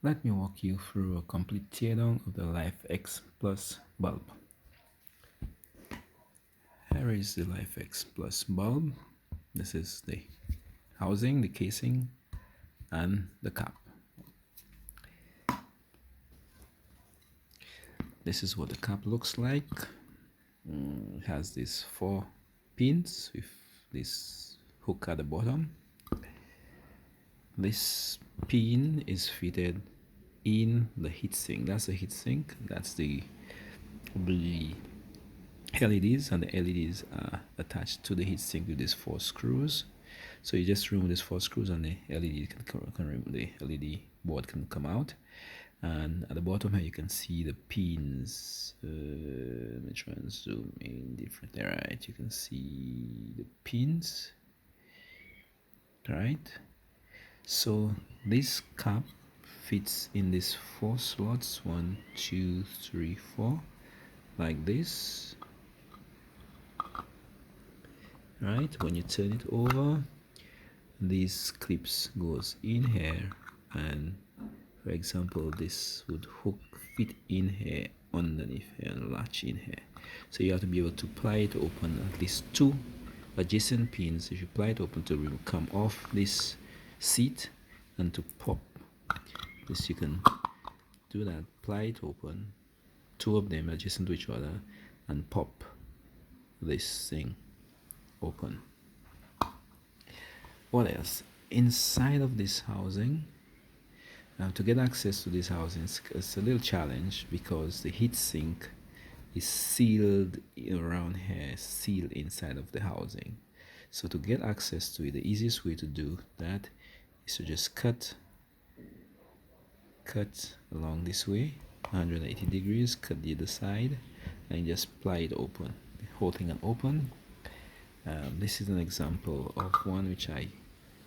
Let me walk you through a complete teardown of the Lifx Plus bulb. Here is the Lifx Plus bulb. This is the housing, the casing, and the cap. This is what the cap looks like. It has these 4 pins with this hook at the bottom. This pin is fitted in the heatsink. That's the heatsink. That's the LEDs, and the LEDs are attached to the heatsink with these 4 screws. So you just remove these 4 screws, and the LED can remove, the LED board can come out. And at the bottom here you can see the pins. Let me try and zoom in different. Right, you can see the pins. Right. So this cap fits in these 4 slots, 1, 2, 3, 4, like this. Right, when you turn it over, these clips goes in here, and for example this would fit in here underneath here and latch in here. So you have to be able to pry it open at least 2 adjacent pins. If you pry it open to come off this seat and to pop this, you can do that. Pry it open, 2 of them adjacent to each other, and pop this thing open. What else? Inside of this housing, to get access to this housing, it's a little challenge because the heatsink is sealed around here, sealed inside of the housing. So to get access to it, the easiest way to do that is to just cut along this way, 180 degrees, cut the other side, and just pry it open. The whole thing and open. This is an example of one which I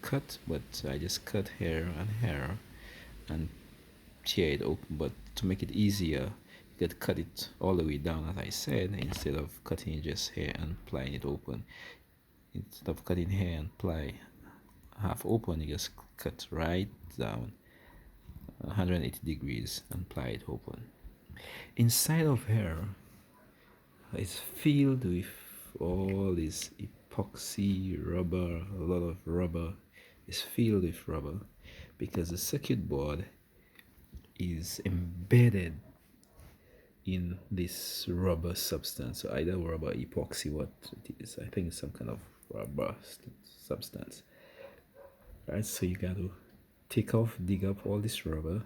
cut, but I just cut here and here and tear it open. But to make it easier, you could cut it all the way down, as I said, instead of cutting it just here and plying it open. Instead of cutting here and ply half open, you just cut right down 180 degrees and ply it open. Inside of here is filled with all this epoxy rubber. A lot of rubber is filled with rubber because the circuit board is embedded in this rubber substance. So either rubber, epoxy, what it is, I think it's some kind of rubber substance. Right, so you got to dig up all this rubber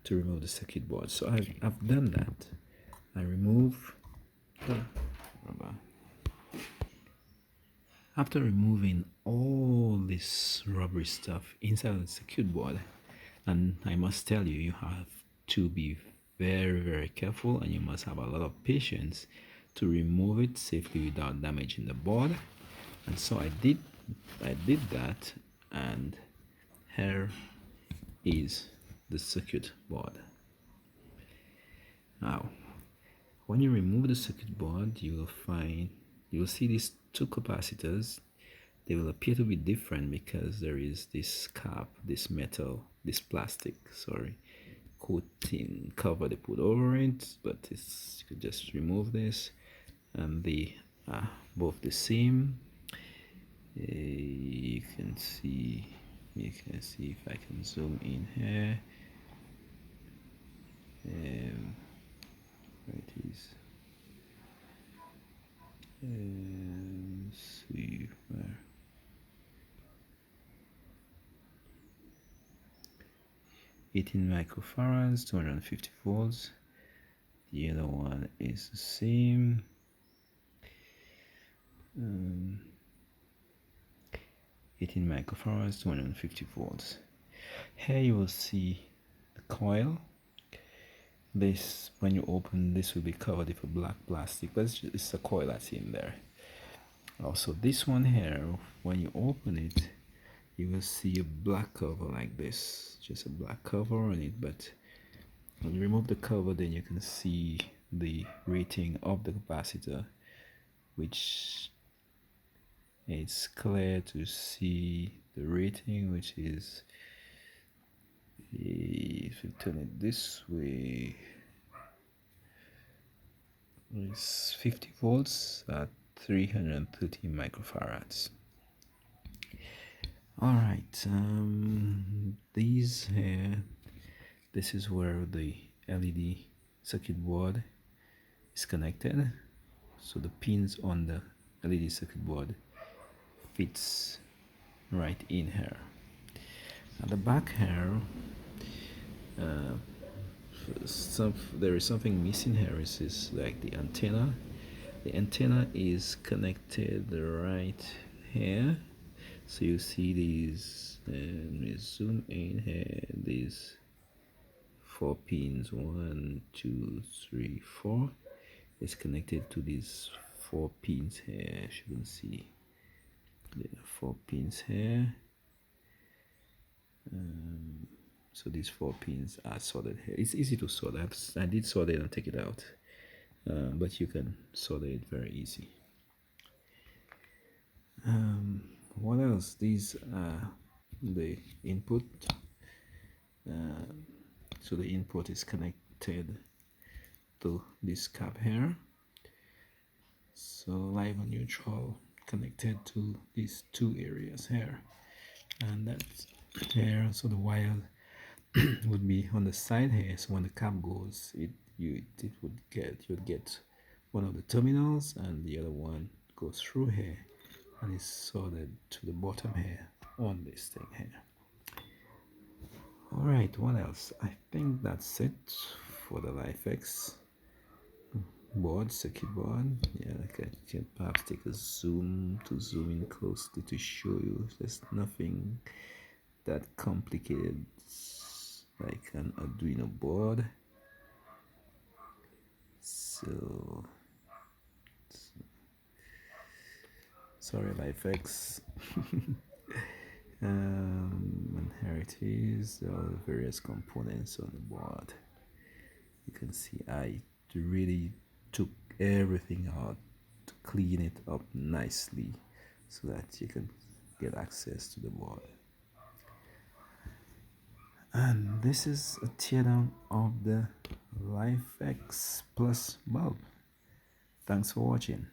to remove the circuit board. So I've done that. I remove the rubber. After removing all this rubbery stuff inside the circuit board, and I must tell you, you have to be very, very careful, and you must have a lot of patience to remove it safely without damaging the board. And so I did that, and here is the circuit board. Now, when you remove the circuit board, you will see these 2 capacitors. They will appear to be different because there is this cap, this plastic, coating cover they put over it, but you could just remove this, and they are both the same. You can see if I can zoom in here. Where it is. See where. $18 microfarads, 250 volts. The other one is the same. 18 microfarads, 250 volts. Here you will see the coil. This, when you open, this will be covered with a black plastic, but it's a coil that's in there. Also, this one here, when you open it, you will see a black cover like this, just a black cover on it. But when you remove the cover, then you can see the rating of the capacitor, which it's clear to see the rating, which is we turn it this way, it's 50 volts at 330 microfarads. All right, these here, this is where the LED circuit board is connected. So the pins on the LED circuit board fits right in here. At the back here, there is something missing here. Is like the antenna. The antenna is connected right here. So you see these, and we zoom in here, these 4 pins, 1, 2, 3, 4. It's connected to these 4 pins here. As you can see, there are 4 pins here. So these 4 pins are soldered here. It's easy to solder. I did solder it and take it out, but you can solder it very easy. What else? These are the input. So the input is connected to this cap here. So live and neutral connected to these 2 areas here, and that's here. So the wire would be on the side here. So when the cap goes, you'd get one of the terminals, and the other one goes through here and is soldered to the bottom here on this thing here. All right, what else? I think that's it for the Lifx board, circuit board. Yeah, I can perhaps take a zoom in closely to show you. There's nothing that complicated like an Arduino board. So sorry, Lifx. And here it is, all the various components on the board. You can see I really took everything out to clean it up nicely so that you can get access to the board. And this is a teardown of the Lifx Plus bulb. Thanks for watching.